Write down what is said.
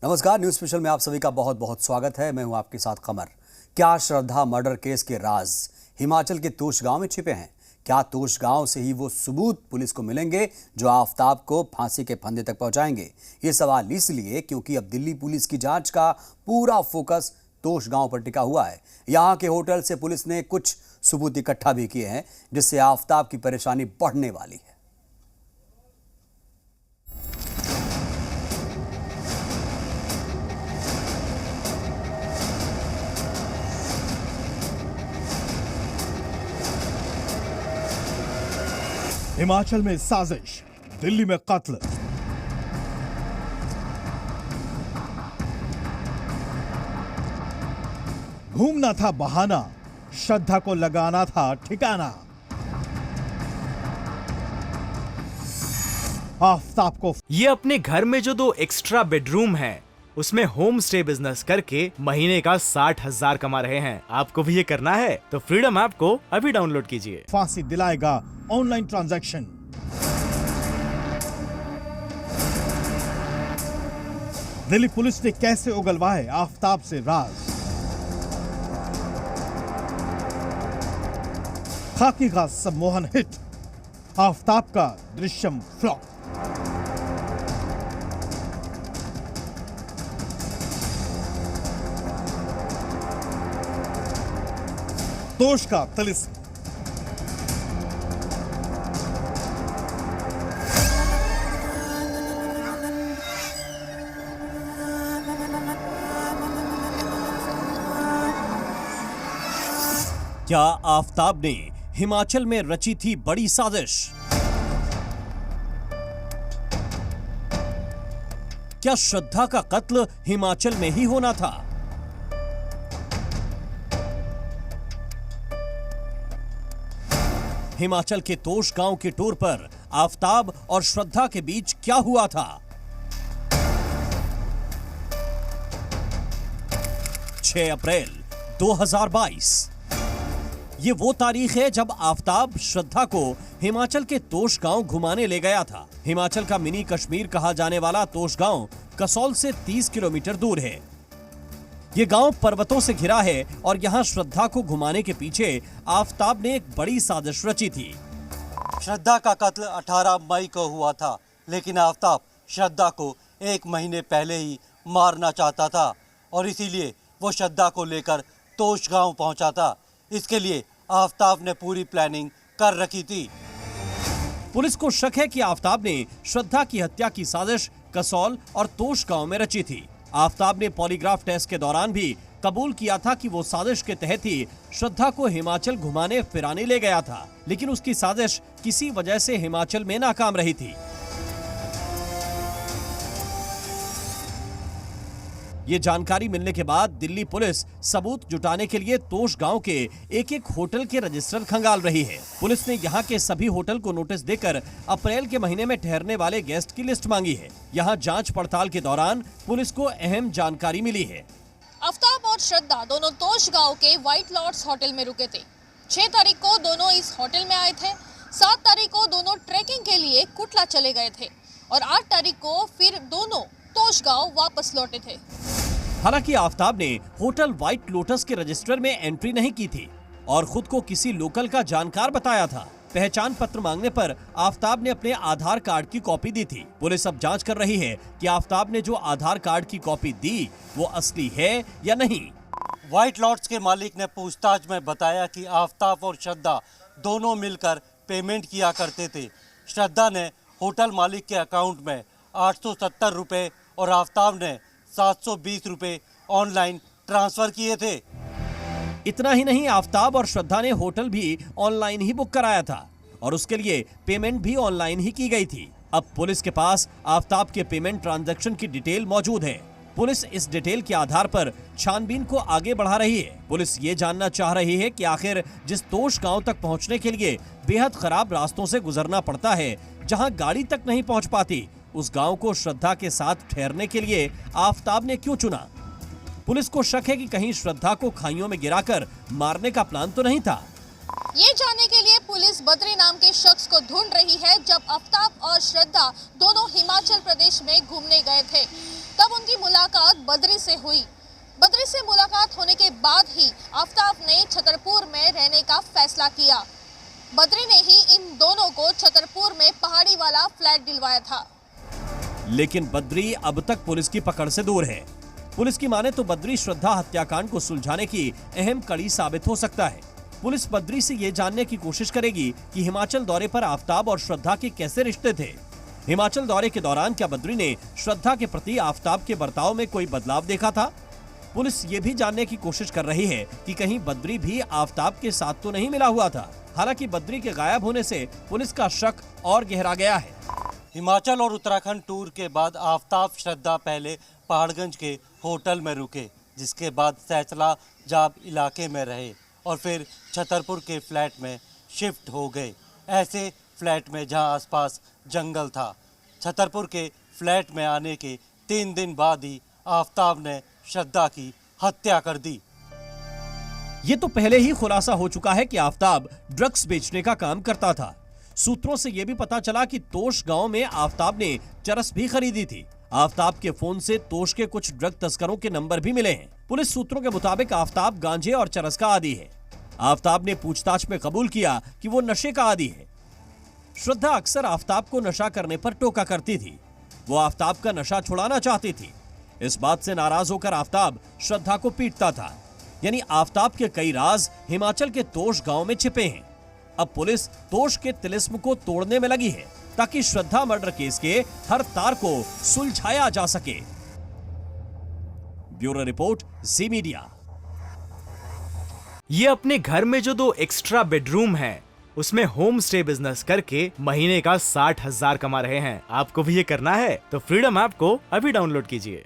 नमस्कार, news special में आप सभी का बहुत बहुत स्वागत है। मैं हूं आपके साथ कमर। क्या श्रद्धा मर्डर केस के राज हिमाचल के तोश गांव में छिपे हैं? क्या तोश गांव से ही वो सबूत पुलिस को मिलेंगे जो आफताब को फांसी के फंदे तक पहुंचाएंगे? ये सवाल इसलिए क्योंकि अब दिल्ली पुलिस की जांच का पूरा फोकस तोश गांव पर टिका हुआ है। यहाँ के होटल से पुलिस ने कुछ सबूत इकट्ठा भी किए हैं जिससे आफताब की परेशानी बढ़ने वाली है। हिमाचल में साजिश, दिल्ली में कत्ल। घूमना था बहाना, श्रद्धा को लगाना था ठिकाना। आफताब को ये अपने घर में जो 2 एक्स्ट्रा बेडरूम है उसमें होम स्टे बिजनेस करके महीने का 60,000 कमा रहे हैं। आपको भी ये करना है तो फ्रीडम ऐप को अभी डाउनलोड कीजिए। फांसी दिलाएगा ऑनलाइन ट्रांजैक्शन। दिल्ली पुलिस ने कैसे उगलवाए आफताब से राज? खाकी का सम्मोहन हिट, आफताब का दृश्यम फ्लॉप। तोश का तिलिस्म। क्या आफताब ने हिमाचल में रची थी बड़ी साजिश? क्या श्रद्धा का कत्ल हिमाचल में ही होना था? हिमाचल के तोश गांव के टूर पर आफताब और श्रद्धा के बीच क्या हुआ था? 6 अप्रैल 2022। ये वो तारीख है जब आफताब श्रद्धा को हिमाचल के तोश गांव घुमाने ले गया था। हिमाचल का मिनी कश्मीर कहा जाने वाला तोश गांव कसौल से 30 किलोमीटर दूर है। ये गांव पर्वतों से घिरा है और यहाँ श्रद्धा को घुमाने के पीछे आफताब ने एक बड़ी साजिश रची थी। श्रद्धा का कत्ल 18 मई को हुआ था, लेकिन आफताब श्रद्धा को 1 महीने पहले ही मारना चाहता था और इसीलिए वो श्रद्धा को लेकर तोश गांव पहुंचा था। इसके लिए आफताब ने पूरी प्लानिंग कर रखी थी। पुलिस को शक है कि आफताब ने श्रद्धा की हत्या की साजिश कसौल और तोश गांव में रची थी। आफताब ने पॉलीग्राफ टेस्ट के दौरान भी कबूल किया था कि वो साजिश के तहत ही श्रद्धा को हिमाचल घुमाने फिराने ले गया था, लेकिन उसकी साजिश किसी वजह से हिमाचल में नाकाम रही थी। ये जानकारी मिलने के बाद दिल्ली पुलिस सबूत जुटाने के लिए तोश गांव के एक होटल के रजिस्टर खंगाल रही है। पुलिस ने यहाँ के सभी होटल को नोटिस देकर अप्रैल के महीने में ठहरने वाले गेस्ट की लिस्ट मांगी है। यहाँ जांच पड़ताल के दौरान पुलिस को अहम जानकारी मिली है। आफताब और श्रद्धा दोनों तोश गांव के व्हाइट लॉर्ड्स होटल में रुके थे। 6 तारीख को दोनों इस होटल में आए थे। 7 तारीख को दोनों ट्रैकिंग के लिए कुटला चले गए थे और 8 तारीख को फिर दोनों तोश गांव वापस लौटे थे। हालांकि आफताब ने होटल व्हाइट लोटस के रजिस्टर में एंट्री नहीं की थी और खुद को किसी लोकल का जानकार बताया था। पहचान पत्र मांगने पर आफताब ने अपने आधार कार्ड की कॉपी दी थी। पुलिस अब जांच कर रही है कि आफताब ने जो आधार कार्ड की कॉपी दी वो असली है या नहीं। व्हाइट लॉर्ड्स के मालिक ने पूछताछ में बताया कि आफताब और श्रद्धा दोनों मिलकर पेमेंट किया करते थे। श्रद्धा ने होटल मालिक के अकाउंट में 870 रुपए और आफताब ने 720 रुपए ऑनलाइन ट्रांसफर किए थे। इतना ही नहीं, आफताब और श्रद्धा ने होटल भी ऑनलाइन ही बुक कराया था और उसके लिए पेमेंट भी ऑनलाइन ही की गई थी। अब पुलिस के पास आफताब के पेमेंट ट्रांजैक्शन की डिटेल मौजूद है। पुलिस इस डिटेल के आधार पर छानबीन को आगे बढ़ा रही है। पुलिस ये जानना चाह रही है कि आखिर जिस तोश गांव तक पहुंचने के लिए बेहद खराब रास्तों से गुजरना पड़ता है, जहां गाड़ी तक नहीं पहुंच पाती, उस गांव को श्रद्धा के साथ ठहरने के लिए आफताब ने क्यों चुना? पुलिस को शक है कि कहीं श्रद्धा को खाइयों में गिराकर मारने का प्लान तो नहीं था। ये जानने के लिए पुलिस बद्री नाम के शख्स को ढूंढ रही है। जब आफताब और श्रद्धा दोनों हिमाचल प्रदेश में घूमने गए थे, तब उनकी मुलाकात बद्री से हुई। बद्री से मुलाकात होने के बाद ही आफ्ताब ने छतरपुर में रहने का फैसला किया। बद्री ने ही इन दोनों को छतरपुर में पहाड़ी वाला फ्लैट दिलवाया था। लेकिन बद्री अब तक पुलिस की पकड़ से दूर है। पुलिस की माने तो बद्री श्रद्धा हत्याकांड को सुलझाने की अहम कड़ी साबित हो सकता है। पुलिस बद्री से ये जानने की कोशिश करेगी कि हिमाचल दौरे पर आफ्ताब और श्रद्धा के कैसे रिश्ते थे। हिमाचल दौरे के दौरान क्या बद्री ने श्रद्धा के प्रति आफ्ताब के बर्ताव में कोई बदलाव देखा था? पुलिस ये भी जानने की कोशिश कर रही है कि कहीं बद्री भी आफ्ताब के साथ तो नहीं मिला हुआ था। हालांकि बद्री के गायब होने से पुलिस का शक और गहरा गया है। हिमाचल और उत्तराखंड टूर के बाद आफ्ताब श्रद्धा पहले पहाड़गंज के होटल में रुके, जिसके बाद सैचला जाब इलाके में रहे और फिर छतरपुर के फ्लैट में शिफ्ट हो गए। ऐसे फ्लैट में जहां आसपास जंगल था। छतरपुर के फ्लैट में आने के 3 दिन बाद ही आफ्ताब ने श्रद्धा की हत्या कर दी। ये तो पहले ही खुलासा हो चुका है कि आफ्ताब ड्रग्स बेचने का काम करता था। सूत्रों से यह भी पता चला कि तोश गांव में आफ्ताब ने चरस भी खरीदी थी। आफ्ताब के फोन से तोश के कुछ ड्रग तस्करों के नंबर भी मिले हैं। पुलिस सूत्रों के मुताबिक आफ्ताब गांजे और चरस का आदी है। आफ्ताब ने पूछताछ में कबूल किया कि वो नशे का आदी है। श्रद्धा अक्सर आफ्ताब को नशा करने पर टोका करती थी। वो आफ्ताब का नशा छुड़ाना चाहती थी। इस बात से नाराज होकर आफ्ताब श्रद्धा को पीटता था। यानी आफ्ताब के कई राज हिमाचल के तोश गांव में छिपे हैं। अब पुलिस तोश के तिलिस्म को तोड़ने में लगी है ताकि श्रद्धा मर्डर केस के हर तार को सुलझाया जा सके। ब्यूरो रिपोर्ट, जी मीडिया। ये अपने घर में जो 2 एक्स्ट्रा बेडरूम हैं, उसमें होम स्टे बिजनेस करके महीने का 60,000 कमा रहे हैं। आपको भी ये करना है तो फ्रीडम ऐप को अभी डाउनलोड कीजिए।